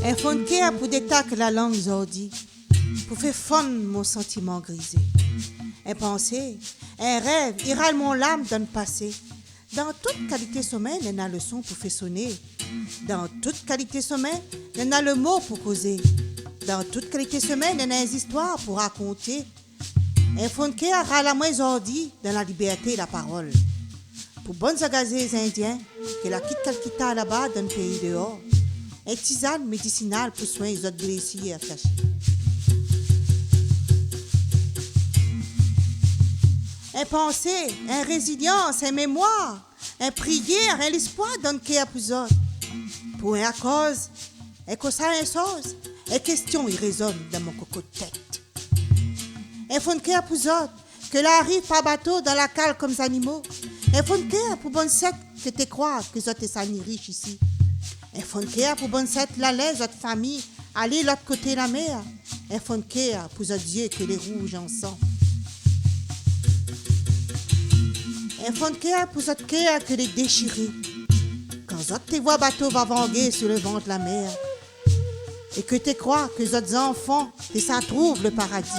Un fond de cœur pour détaquer la langue zordi, pour faire fondre mon sentiment grisé. Un pensée, un rêve, irrale mon l'âme dans le passé. Dans toute qualité sommeil, il y a le son pour faire sonner. Dans toute qualité sommeil, il y a le mot pour causer. Dans toute qualité sommeil, il y a des histoires pour raconter. Un fond de cœur râle à moins zordi dans la liberté et la parole. Pour bonnes agazés indiens, que la quitte Calcutta là-bas dans le pays dehors. Un tisane médicinal pour soigner les autres blessés à cacher. Un pensée, un résilience, un mémoire, un prière, un espoir dans le cœur pour les autres. Pour un cause, un cosa, un chose, un question, il résonne dans mon coco de tête. Un fond de cœur pour les autres, que l'arrive par bateau dans la cale comme les animaux. Un fond de cœur pour bonne sec que tu crois que les autres sont riches ici. Un fond de cœur pour bonne sec la laisse votre famille, aller de l'autre côté de la mer. Un fond de cœur pour votre Dieu que les rouges en sont. Un fond de cœur pour votre cœur que les déchirés. Quand votre tes voix bateau va vanguer sur le vent de la mer. Et que tu crois que les autres enfants, que ça trouve le paradis.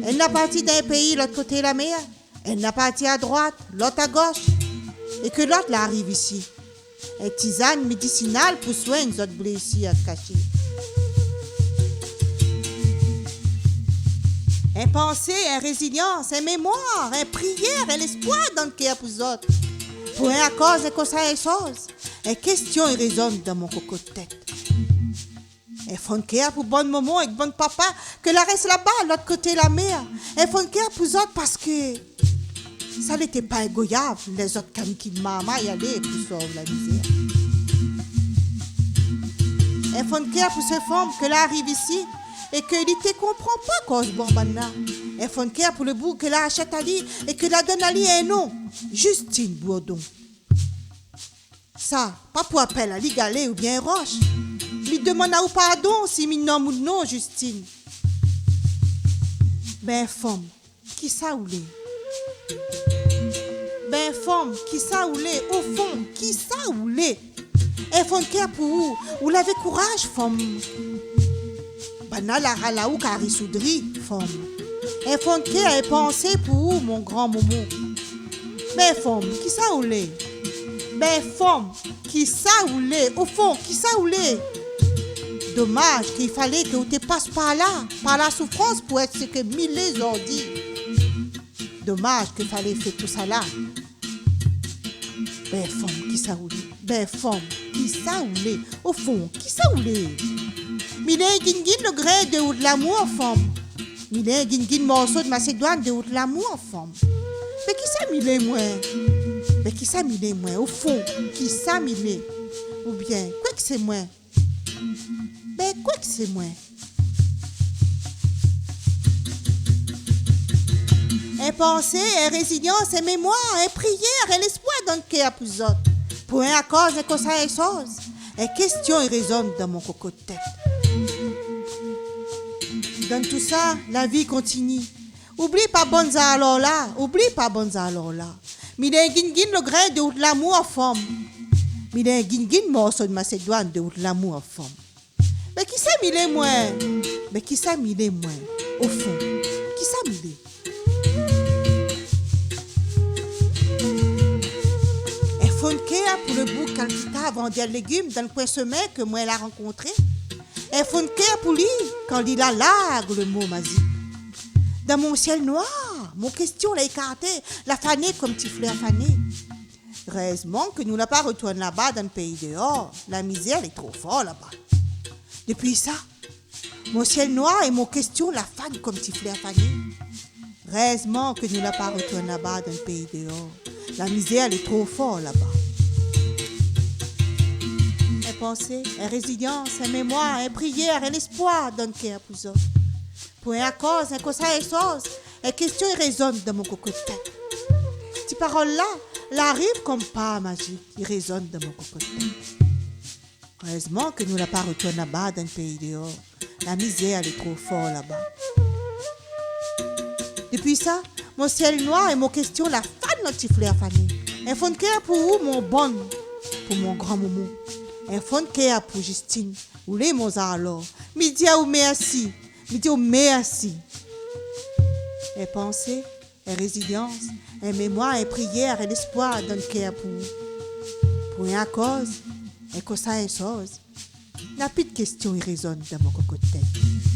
Elle n'a parti d'un pays de l'autre côté de la mer. Elle n'a parti à droite, l'autre à gauche. Et que l'autre là arrive ici. Un tisane médicinal pour soigner les autres blessés à cacher. Un pensée, un résilience, un mémoire, un prière, un espoir dans le cœur pour les autres. Pour un cause, un conseil, une chose. Un question, il résonne dans mon coco de tête. Un fond de cœur pour bon maman et bon papa, que la reste là-bas, de l'autre côté de la mer. Un fond de cœur pour les autres parce que ça n'était pas égoyable, les autres caniquis de maman y allaient pour sauver la misère. Un fond de cœur pour ces femmes que là arrive ici et que ne te comprend pas cause bombana. Un fond de cœur pour le bout que là achète à lui et que la donne à lui un nom, Justine Bourdon. Ça, pas pour appel à lui galet ou bien roche. Lui demande à ou pardon si mi nom ou non Justine. Ben femme, qui ça ou les? Ben femme, qui ça ou les? Au fond, qui ça ou les? Un fond de cœur pour ou l'avez courage, femme. Bana la rala ou carisoudri, femme. Un fond de cœur est pensé pour mon grand momo. Ben femme, qui ça ou les? Ben femme, qui ça ou les? Au fond, qui ça ou les? Dommage qu'il fallait que tu passes par la souffrance pour être ce que mille les ont dit. Dommage qu'il fallait faire tout ça là. Ben femme, qui ça ou les? Ben femme, qui ça ou les? Au fond, qui ça ou les? Mille gingin le gré de ou de l'amour, femme. Mille gingin morceau de Macédoine de ou de l'amour, femme. Mais qui ça mille moins? Mais qui ça mille moins? Au fond, qui ça mille? Ou bien, quoi que c'est moins? Ben, quoi que c'est moins? Un pensée, un résilience, un mémoire, un prière, un espoir dans le cœur pour les autres. Pour un cause, un conseil, une chose. Une question, il résonne dans mon coco de tête. Dans tout ça, la vie continue. Oublie pas bonza alors là, oublie pas bonza alors là. Mille gingin le gré de l'amour femme. Mille gingin morceau de Macédoine de l'amour femme. Mais qui ça mille moins? Mais qui ça mille moins? Au fond, qui ça mille? Un fond de cœur pour le bout Calcutta vend des légumes dans le coin semé que moi elle a rencontré. Un fond de cœur pour lui quand il a largue le mot magique. Dans mon ciel noir, mon question l'a écarté, l'a fané comme petit fleur fané. Heureusement que nous n'a pas retourné là-bas dans le pays dehors. La misère est trop forte là-bas. Depuis ça, mon ciel noir et mon question la fanent comme petit fleur fané. Heureusement que nous n'a pas retourné là-bas dans le pays dehors. La misère est trop forte là-bas. Un pensée, une résilience, une mémoire, une prière, un espoir dans le cœur pour eux. Pour un cause, un conseil, une chose, une question résonne dans mon coco de tête. Ces paroles-là, l'arrivent comme pas magique, ils résonnent dans mon coco de tête. Heureusement que nous n'a pas retourné là-bas dans le pays dehors. La misère elle est trop forte là-bas. Depuis ça, mon ciel noir et mon question la fan notre petit fleur fané. Un fond de cœur pour vous, mon bon, pour mon grand momo. Un fond de pour Justine. Ou les mots alors. Midi ou merci. Midi ou merci. Et pensée, et résilience, et mémoire, et prière, et l'espoir dans le cœur pour une cause, et que ça est chose. Il n'y a plus de questions, il résonne dans mon cocotte tête.